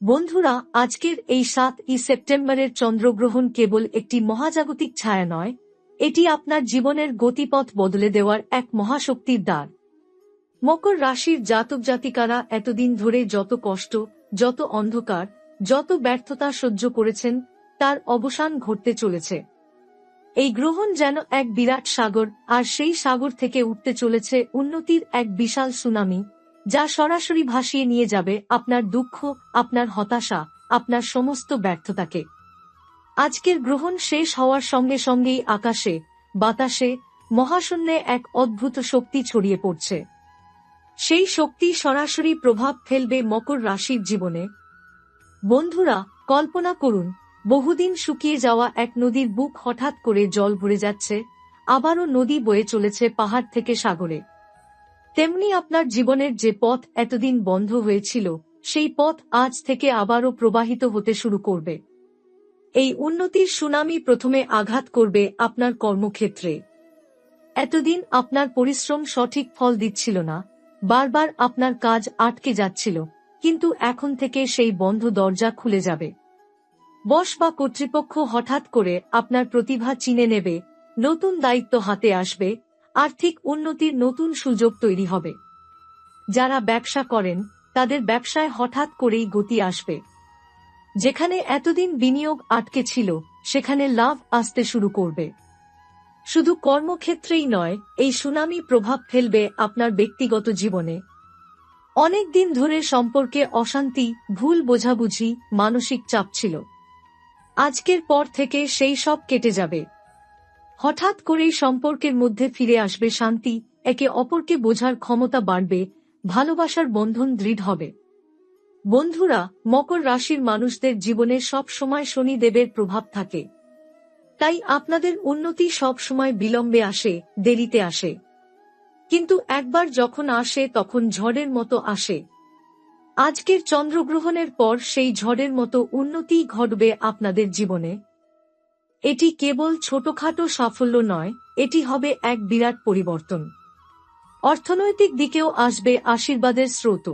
বন্ধুরা, আজকের এই 7ই সেপ্টেম্বরের চন্দ্রগ্রহণ কেবল একটি মহাজাগতিক ছায়া নয়, এটি আপনার জীবনের গতিপথ বদলে দেওয়ার এক মহাশক্তির দ্বার। মকর রাশির জাতক জাতিকারা এতদিন ধরে যত কষ্ট, যত অন্ধকার, যত ব্যর্থতা সহ্য করেছেন, তার অবসান ঘটতে চলেছে। এই গ্রহণ যেন এক বিরাট সাগর, আর সেই সাগর থেকে উঠতে চলেছে উন্নতির এক বিশাল সুনামি, যা সরাসরি ভাসিয়ে নিয়ে যাবে আপনার দুঃখ, আপনার হতাশা, আপনার সমস্ত ব্যর্থতাকে। আজকের গ্রহণ শেষ হওয়ার সঙ্গে সঙ্গেই আকাশে, বাতাসে, মহাশূন্যে এক অদ্ভুত শক্তি ছড়িয়ে পড়ছে। সেই শক্তি সরাসরি প্রভাব ফেলবে মকর রাশির জীবনে। বন্ধুরা, কল্পনা করুন, বহুদিন শুকিয়ে যাওয়া এক নদীর বুক হঠাৎ করে জল ভরে যাচ্ছে, আবারও নদী বয়ে চলেছে পাহাড় থেকে সাগরে। তেমনি আপনার জীবনের যে পথ এতদিন বন্ধ হয়েছিল, সেই পথ আজ থেকে আবারও প্রবাহিত হতে শুরু করবে। এই উন্নতির সুনামি প্রথমে আঘাত করবে আপনার কর্মক্ষেত্রে। এতদিন আপনার পরিশ্রম সঠিক ফল দিচ্ছিল না, বারবার আপনার কাজ আটকে যাচ্ছিল, কিন্তু এখন থেকে সেই বন্ধ দরজা খুলে যাবে। বস বা কর্তৃপক্ষ হঠাৎ করে আপনার প্রতিভা চিনে নেবে, নতুন দায়িত্ব হাতে আসবে, আর্থিক উন্নতির নতুন সুযোগ তৈরি হবে। যারা ব্যবসা করেন, তাদের ব্যবসায় হঠাৎ করেই গতি আসবে। যেখানে এতদিন বিনিয়োগ আটকে ছিল, সেখানে লাভ আসতে শুরু করবে। শুধু কর্মক্ষেত্রেই নয়, এই সুনামি প্রভাব ফেলবে আপনার ব্যক্তিগত জীবনে। অনেক দিন ধরে সম্পর্কে অশান্তি, ভুল বোঝাবুঝি, মানসিক চাপ ছিল। আজকের পর থেকে সেই সব কেটে যাবে। হঠাৎ করেই সম্পর্কের মধ্যে ফিরে আসবে শান্তি, একে অপরকে বোঝার ক্ষমতা বাড়বে, ভালোবাসার বন্ধন দৃঢ় হবে। বন্ধুরা, মকর রাশির মানুষদের জীবনে সব সময় শনিদেবের প্রভাব থাকে। তাই আপনাদের উন্নতি সব সময় বিলম্বে আসে, দেরিতে আসে। কিন্তু একবার যখন আসে তখন ঝড়ের মতো আসে। আজকের চন্দ্রগ্রহণের পর সেই ঝড়ের মতো উন্নতি ঘটবে আপনাদের জীবনে। এটি কেবল ছোটখাটো সাফল্য নয়, এটি হবে এক বিরাট পরিবর্তন। অর্থনৈতিক দিকেও আসবে আশীর্বাদের স্রোত।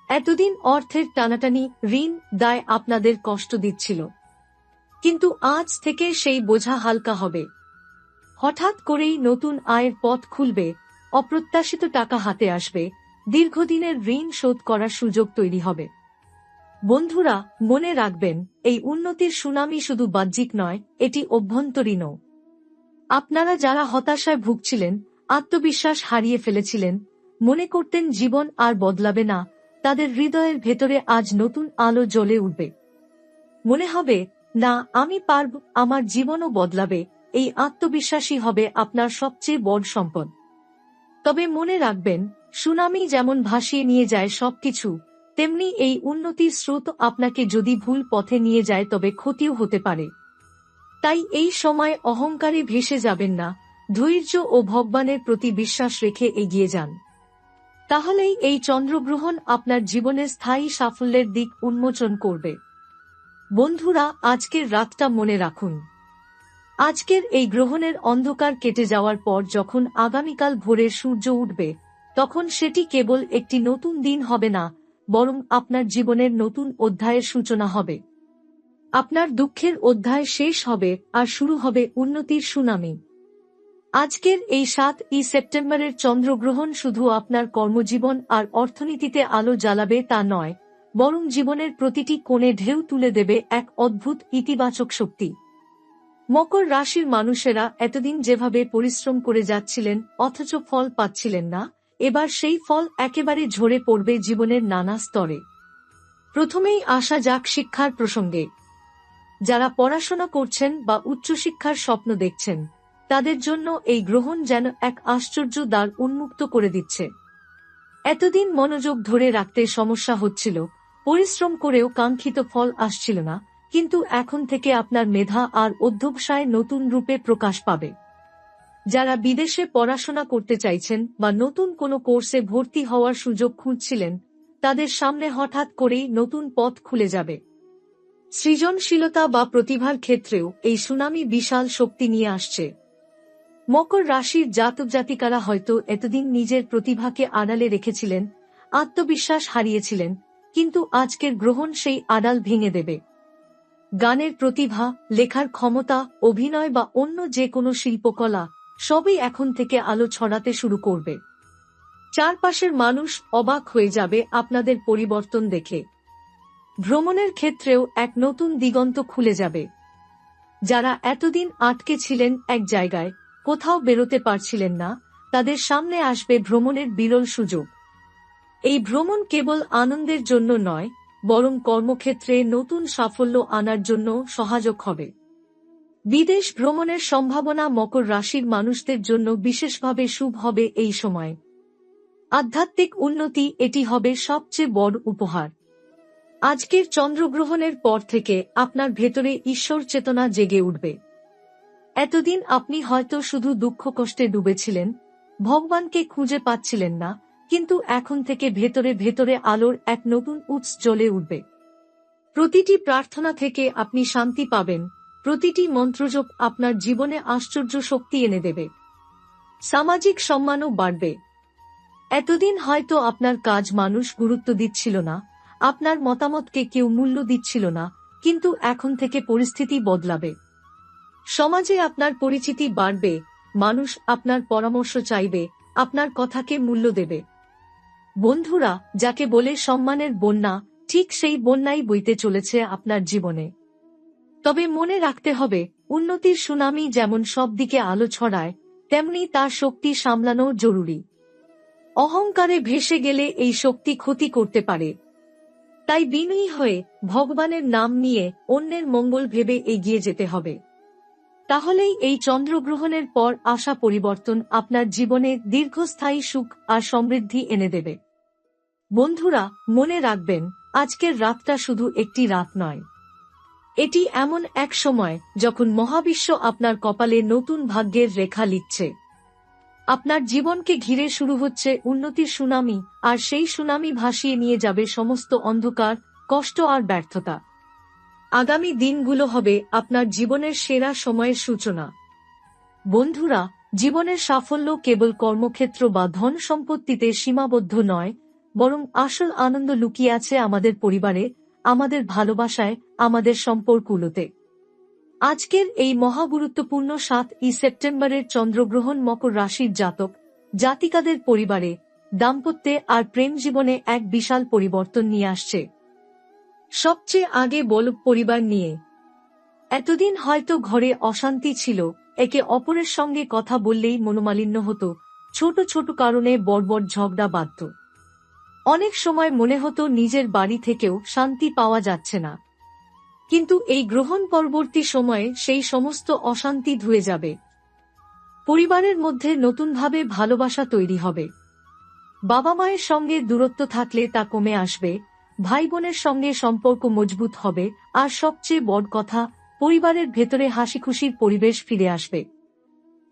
এতদিন অর্থের টানাটানি, ঋণ, দায় আপনাদের কষ্ট দিচ্ছিল, কিন্তু আজ থেকে সেই বোঝা হালকা হবে। হঠাৎ করেই নতুন আয়ের পথ খুলবে, অপ্রত্যাশিত টাকা হাতে আসবে, দীর্ঘদিনের ঋণ শোধ করার সুযোগ তৈরি হবে। বন্ধুরা, মনে রাখবেন, এই উন্নতির সুনামি শুধু বাহ্যিক নয়, এটি অভ্যন্তরীণও। আপনারা যারা হতাশায় ভুগছিলেন, আত্মবিশ্বাস হারিয়ে ফেলেছিলেন, মনে করতেন জীবন আর বদলাবে না, তাদের হৃদয়ের ভেতরে আজ নতুন আলো জ্বলে উঠবে। মনে হবে, না, আমি পারব, আমার জীবনও বদলাবে। এই আত্মবিশ্বাসী হবে আপনার সবচেয়ে বড় সম্পদ। তবে মনে রাখবেন, সুনামি যেমন ভাসিয়ে নিয়ে যায় সবকিছু, তেমনি এই উন্নতির স্রোত আপনাকে যদি ভুল পথে নিয়ে যায় তবে ক্ষতিও হতে পারে। তাই এই সময় অহংকারে ভেসে যাবেন না, ধৈর্য ও ভগবানের প্রতি বিশ্বাস রেখে এগিয়ে যান। তাহলেই এই চন্দ্রগ্রহণ আপনার জীবনে স্থায়ী সাফল্যের দিক উন্মোচন করবে। বন্ধুরা, আজকের রাতটা মনে রাখুন। আজকের এই গ্রহণের অন্ধকার কেটে যাওয়ার পর যখন আগামীকাল ভোরের সূর্য উঠবে, তখন সেটি কেবল একটি নতুন দিন হবে না, বরং আপনার জীবনের নতুন অধ্যায়ের সূচনা হবে। আপনার দুঃখের অধ্যায় শেষ হবে, আর শুরু হবে উন্নতির সুনামি। আজকের এই 7ই সেপ্টেম্বরের চন্দ্রগ্রহণ শুধু আপনার কর্মজীবন আর অর্থনীতিতে আলো জ্বালাবে তা নয়, বরং জীবনের প্রতিটি কোণে ঢেউ তুলে দেবে এক অদ্ভুত ইতিবাচক শক্তি। মকর রাশির মানুষেরা এতদিন যেভাবে পরিশ্রম করে যাচ্ছিলেন অথচ ফল পাচ্ছিলেন না, এবার সেই ফল একেবারে ঝরে পড়বে জীবনের নানা স্তরে। প্রথমেই আসা যাক শিক্ষার প্রসঙ্গে। যারা পড়াশোনা করছেন বা উচ্চশিক্ষার স্বপ্ন দেখছেন, তাদের জন্য এই গ্রহণ যেন এক আশ্চর্য দ্বার উন্মুক্ত করে দিচ্ছে। এতদিন মনোযোগ ধরে রাখতে সমস্যা হচ্ছিল, পরিশ্রম করেও কাঙ্ক্ষিত ফল আসছিল না, কিন্তু এখন থেকে আপনার মেধা আর অধ্যবসায় নতুন রূপে প্রকাশ পাবে। যারা বিদেশে পড়াশোনা করতে চাইছেন বা নতুন কোনো কোর্সে ভর্তি হওয়ার সুযোগ খুঁজছিলেন, তাদের সামনে হঠাৎ করেই নতুন পথ খুলে যাবে। সৃজনশীলতা বা প্রতিভার ক্ষেত্রেও এই সুনামি বিশাল শক্তি নিয়ে আসছে। মকর রাশির জাতক জাতিকারা হয়তো এতদিন নিজের প্রতিভাকে আড়ালে রেখেছিলেন, আত্মবিশ্বাস হারিয়েছিলেন, কিন্তু আজকের গ্রহণ সেই আড়াল ভেঙে দেবে। গানের প্রতিভা, লেখার ক্ষমতা, অভিনয় বা অন্য যে কোনো শিল্পকলা সবই এখন থেকে আলো ছড়াতে শুরু করবে। চারপাশের মানুষ অবাক হয়ে যাবে আপনাদের পরিবর্তন দেখে। ভ্রমণের ক্ষেত্রেও এক নতুন দিগন্ত খুলে যাবে। যারা এতদিন আটকে ছিলেন এক জায়গায়, কোথাও বেরোতে পারছিলেন না, তাদের সামনে আসবে ভ্রমণের বিরল সুযোগ। এই ভ্রমণ কেবল আনন্দের জন্য নয়, বরং কর্মক্ষেত্রে নতুন সাফল্য আনার জন্য সহায়ক হবে। বিদেশ ভ্রমণের সম্ভাবনা মকর রাশির মানুষদের জন্য বিশেষভাবে শুভ হবে এই সময়। আধ্যাত্মিক উন্নতি এটি হবে সবচেয়ে বড় উপহার। আজকের চন্দ্রগ্রহণের পর থেকে আপনার ভেতরে ঈশ্বর চেতনা জেগে উঠবে। এতদিন আপনি হয়তো শুধু দুঃখ কষ্টে ডুবেছিলেন, ভগবানকে খুঁজে পাচ্ছিলেন না, কিন্তু এখন থেকে ভেতরে ভেতরে আলোর এক নতুন উৎস জ্বলে উঠবে। প্রতিটি প্রার্থনা থেকে আপনি শান্তি পাবেন, প্রতিটি মন্ত্রজপ আপনার জীবনে আশ্চর্য শক্তি এনে দেবে। সামাজিক সম্মানও বাড়বে। এতদিন হয়তো আপনার কাজ মানুষ গুরুত্ব দিচ্ছিল না, আপনার মতামতকে কেউ মূল্য দিচ্ছিল না, কিন্তু এখন থেকে পরিস্থিতি বদলাবে। সমাজে আপনার পরিচিতি বাড়বে, মানুষ আপনার পরামর্শ চাইবে, আপনার কথাকে মূল্য দেবে। বন্ধুরা, যাকে বলে সম্মানের বন্যা, ঠিক সেই বন্যাই বইতে চলেছে আপনার জীবনে। তবে মনে রাখতে হবে, উন্নতির সুনামি যেমন সব দিকে আলো ছড়ায়, তেমনি তার শক্তি সামলানো জরুরি। অহংকারে ভেসে গেলে এই শক্তি ক্ষতি করতে পারে। তাই বিনয়ী হয়ে ভগবানের নাম নিয়ে অন্যের মঙ্গল ভেবে এগিয়ে যেতে হবে। তাহলেই এই চন্দ্রগ্রহণের পর আসা পরিবর্তন আপনার জীবনে দীর্ঘস্থায়ী সুখ আর সমৃদ্ধি এনে দেবে। বন্ধুরা, মনে রাখবেন, আজকের রাতটা শুধু একটি রাত নয়। এটি এমন এক সময় যখন মহাবিশ্ব আপনার কপালে নতুন ভাগ্যের রেখা লিখছে। আপনার জীবনকে ঘিরে শুরু হচ্ছে উন্নতির সুনামি, আর সেই সুনামি ভাসিয়ে নিয়ে যাবে সমস্ত অন্ধকার, কষ্ট আর ব্যর্থতা। আগামী দিনগুলো হবে আপনার জীবনের সেরা সময়ের সূচনা। বন্ধুরা, জীবনের সাফল্য কেবল কর্মক্ষেত্র বা ধন সম্পত্তিতে সীমাবদ্ধ নয়, বরং আসল আনন্দ লুকিয়ে আছে আমাদের পরিবারে, আমাদের ভালোবাসায়, আমাদের সম্পর্কগুলোতে। আজকের এই মহাগুরুত্বপূর্ণ 7ই সেপ্টেম্বরের চন্দ্রগ্রহণ মকর রাশির জাতক জাতিকাদের পরিবারে, দাম্পত্যে আর প্রেম জীবনে এক বিশাল পরিবর্তন নিয়ে আসছে। সবচেয়ে আগে বলব পরিবার নিয়ে। এতদিন হয়তো ঘরে অশান্তি ছিল, একে অপরের সঙ্গে কথা বললেই মনোমালিন্য হতো, ছোট ছোট কারণে বড় ঝগড়া বাঁধত। অনেক সময় মনে হতো নিজের বাড়ি থেকেও শান্তি পাওয়া যাচ্ছে না। কিন্তু এই গ্রহণ পরবর্তী সময়ে সেই সমস্ত অশান্তি ধুয়ে যাবে। পরিবারের মধ্যে নতুনভাবে ভালোবাসা তৈরি হবে। বাবা মায়ের সঙ্গে দূরত্ব থাকলে তা কমে আসবে, ভাই বোনের সঙ্গে সম্পর্ক মজবুত হবে, আর সবচেয়ে বড় কথা, পরিবারের ভেতরে হাসিখুশির পরিবেশ ফিরে আসবে।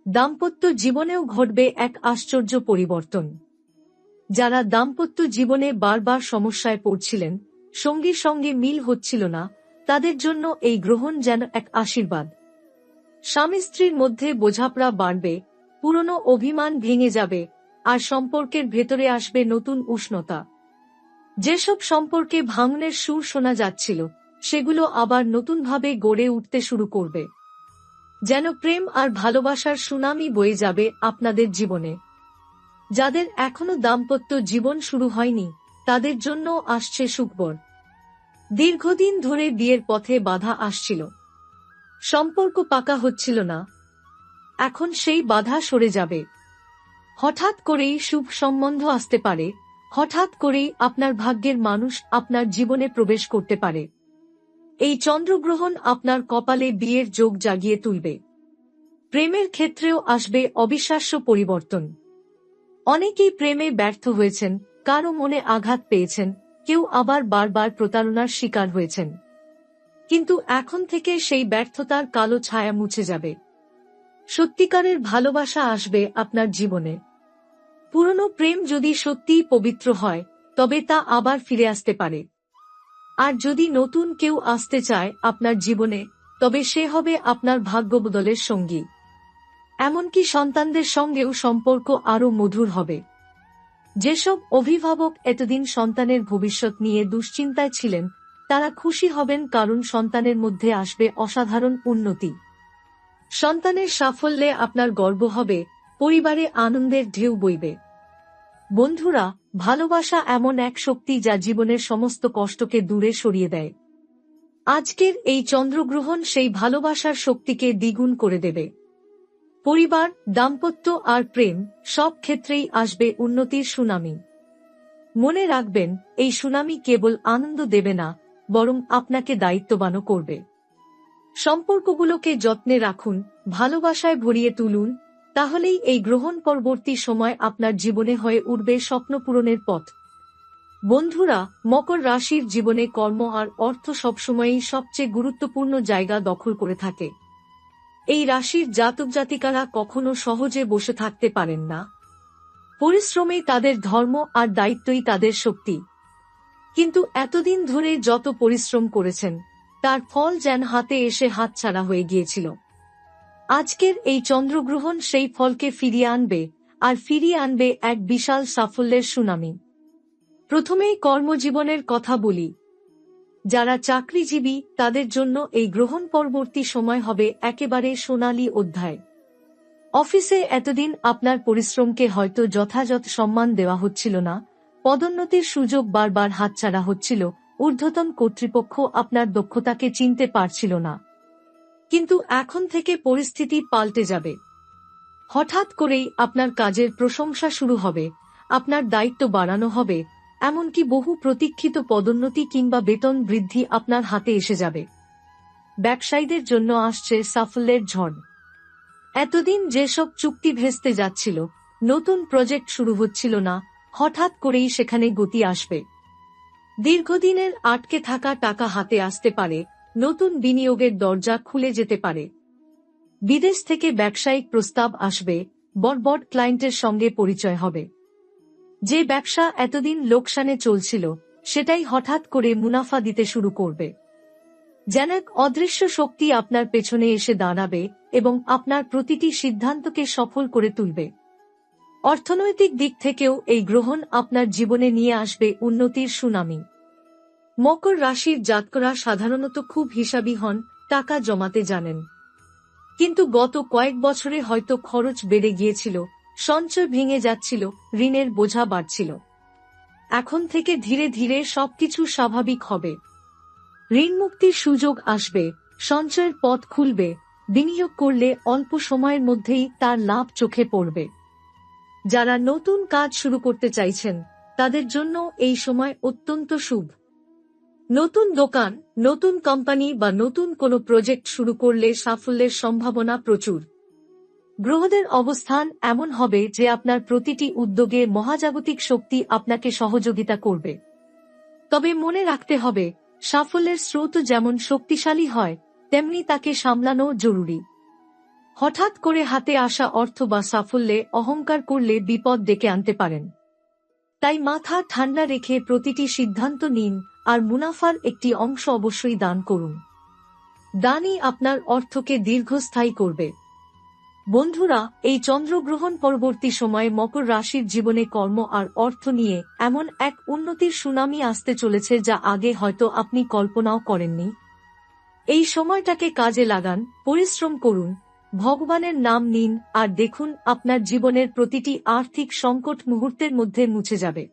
দাম্পত্য জীবনেও ঘটবে এক আশ্চর্য পরিবর্তন। যারা দাম্পত্য জীবনে বারবার সমস্যায় পড়ছিলেন, সঙ্গীর সঙ্গে মিল হচ্ছিল না, তাদের জন্য এই গ্রহণ যেন এক আশীর্বাদ। স্বামী স্ত্রীর মধ্যে বোঝাপড়া বাড়বে, পুরনো অভিমান ভেঙে যাবে, আর সম্পর্কের ভেতরে আসবে নতুন উষ্ণতা। যেসব সম্পর্কে ভাঙনের সুর শোনা যাচ্ছিল, সেগুলো আবার নতুনভাবে গড়ে উঠতে শুরু করবে। যেন প্রেম আর ভালোবাসার সুনামি বয়ে যাবে আপনাদের জীবনে। যাদের এখনো দাম্পত্য জীবন শুরু হয়নি, তাদের জন্য আসছে সুখবর। দীর্ঘদিন ধরে বিয়ের পথে বাধা আসছিল, সম্পর্ক পাকা হচ্ছিল না, এখন সেই বাধা সরে যাবে। হঠাৎ করেই শুভ সম্বন্ধ আসতে পারে, হঠাৎ করেই আপনার ভাগ্যের মানুষ আপনার জীবনে প্রবেশ করতে পারে। এই চন্দ্রগ্রহণ আপনার কপালে বিয়ের যোগ জাগিয়ে তুলবে। প্রেমের ক্ষেত্রেও আসবে অবিশ্বাস্য পরিবর্তন। অনেকেই প্রেমে ব্যর্থ হয়েছেন, কারো মনে আঘাত পেয়েছেন, কেউ আবার বারবার প্রতারণার শিকার হয়েছেন। কিন্তু এখন থেকে সেই ব্যর্থতার কালো ছায়া মুছে যাবে। সত্যিকারের ভালোবাসা আসবে আপনার জীবনে। পুরনো প্রেম যদি সত্যিই পবিত্র হয়, তবে তা আবার ফিরে আসতে পারে। আর যদি নতুন কেউ আসতে চায় আপনার জীবনে, তবে সে হবে আপনার ভাগ্য বদলের সঙ্গী। এমনকি সন্তানদের সঙ্গেও সম্পর্ক আরো মধুর হবে। যেসব অভিভাবক এতদিন সন্তানের ভবিষ্যৎ নিয়ে দুশ্চিন্তায় ছিলেন, তারা খুশি হবেন, কারণ সন্তানের মধ্যে আসবে অসাধারণ উন্নতি। সন্তানের সাফল্যে আপনার গর্ব হবে, পরিবারে আনন্দের ঢেউ বইবে। বন্ধুরা, ভালোবাসা এমন এক শক্তি যা জীবনের সমস্ত কষ্টকে দূরে সরিয়ে দেয়। আজকের এই চন্দ্রগ্রহণ সেই ভালোবাসার শক্তিকে দ্বিগুণ করে দেবে। পরিবার, দাম্পত্য আর প্রেম সব ক্ষেত্রেই আসবে উন্নতির সুনামি। মনে রাখবেন, এই সুনামি কেবল আনন্দ দেবে না, বরং আপনাকে দায়িত্ববানও করবে। সম্পর্কগুলোকে যত্নে রাখুন, ভালোবাসায় ভরিয়ে তুলুন, তাহলেই এই গ্রহণ পরবর্তী সময় আপনার জীবনে হয়ে উঠবে স্বপ্ন পূরণের পথ। বন্ধুরা, মকর রাশির জীবনে কর্ম আর অর্থ সবসময়ই সবচেয়ে গুরুত্বপূর্ণ জায়গা দখল করে থাকে। এই রাশির জাতক জাতিকারা কখনো সহজে বসে থাকতে পারেন না। পরিশ্রমেই তাদের ধর্ম আর দায়িত্বই তাদের শক্তি। কিন্তু এতদিন ধরে যত পরিশ্রম করেছেন, তার ফল যেন হাতে এসে হাতছাড়া হয়ে গিয়েছিল। আজকের এই চন্দ্রগ্রহণ সেই ফলকে ফিরিয়ে আনবে, আর ফিরিয়ে আনবে এক বিশাল সাফল্যের সুনামি। প্রথমেই কর্মজীবনের কথা বলি। যারা চাকরিজীবী, তাদের জন্য এই গ্রহণ পরবর্তী সময় হবে একেবারে সোনালী অধ্যায়। অফিসে এতদিন আপনার পরিশ্রমকে হয়তো যথাযথ সম্মান দেওয়া হচ্ছিল না, পদোন্নতির সুযোগ বারবার হাতছাড়া হচ্ছিল, ঊর্ধ্বতন কর্তৃপক্ষ আপনার দক্ষতাকে চিনতে পারছিল না। কিন্তু এখন থেকে পরিস্থিতি পাল্টে যাবে। হঠাৎ করেই আপনার কাজের প্রশংসা শুরু হবে, আপনার দায়িত্ব বাড়ানো হবে, এমনকি বহু প্রতীক্ষিত পদোন্নতি কিংবা বেতন বৃদ্ধি আপনার হাতে এসে যাবে। ব্যবসায়ীদের জন্য আসছে সাফল্যের ঝড়। এতদিন যেসব চুক্তি ভেস্তে যাচ্ছিল, নতুন প্রজেক্ট শুরু হচ্ছিল না, হঠাৎ করেই সেখানে গতি আসবে। দীর্ঘদিনের আটকে থাকা টাকা হাতে আসতে পারে, নতুন বিনিয়োগের দরজা খুলে যেতে পারে। বিদেশ থেকে ব্যবসায়িক প্রস্তাব আসবে, বড় বড় ক্লায়েন্টের সঙ্গে পরিচয় হবে। যে ব্যবসা এতদিন লোকসানে চলছিল, সেটাই হঠাৎ করে মুনাফা দিতে শুরু করবে। যেন এক অদৃশ্য শক্তি আপনার পেছনে এসে দাঁড়াবে এবং আপনার প্রতিটি সিদ্ধান্তকে সফল করে তুলবে। অর্থনৈতিক দিক থেকেও এই গ্রহণ আপনার জীবনে নিয়ে আসবে উন্নতির সুনামি। মকর রাশির জাতকরা সাধারণত খুব হিসাবী হন, টাকা জমাতে জানেন। কিন্তু গত কয়েক বছরে হয়তো খরচ বেড়ে গিয়েছিল, সঞ্চয় ভেঙে যাচ্ছিল, ঋণের বোঝা বাড়ছিল। এখন থেকে ধীরে ধীরে সবকিছু স্বাভাবিক হবে। ঋণমুক্তির সুযোগ আসবে, সঞ্চয়ের পথ খুলবে, বিনিয়োগ করলে অল্প সময়ের মধ্যেই তার লাভ চোখে পড়বে। যারা নতুন কাজ শুরু করতে চাইছেন, তাদের জন্য এই সময় অত্যন্ত শুভ। নতুন দোকান, নতুন কোম্পানি বা নতুন কোনো প্রজেক্ট শুরু করলে সাফল্যের সম্ভাবনা প্রচুর। গ্রহদের অবস্থান এমন হবে যে আপনার প্রতিটি উদ্যোগে মহাজাগতিক শক্তি আপনাকে সহযোগিতা করবে। তবে মনে রাখতে হবে, সাফল্যের স্রোত যেমন শক্তিশালী হয়, তেমনি তাকে সামলানো জরুরি। হঠাৎ করে হাতে আসা অর্থ বা সাফল্যে অহংকার করলে বিপদ ডেকে আনতে পারেন। তাই মাথা ঠান্ডা রেখে প্রতিটি সিদ্ধান্ত নিন, আর মুনাফার একটি অংশ অবশ্যই দান করুন। দানই আপনার অর্থকে দীর্ঘস্থায়ী করবে। বন্ধুরা, এই চন্দ্রগ্রহণ পরবর্তী সময়ে মকর রাশির জীবনে কর্ম আর অর্থ নিয়ে এমন এক উন্নতির সুনামি আসতে চলেছে যা আগে হয়তো আপনি কল্পনাও করেননি। এই সময়টাকে কাজে লাগান, পরিশ্রম করুন, ভগবানের নাম নিন, আর দেখুন আপনার জীবনের প্রতিটি আর্থিক সংকট মুহূর্তের মধ্যে মুছে যাবে।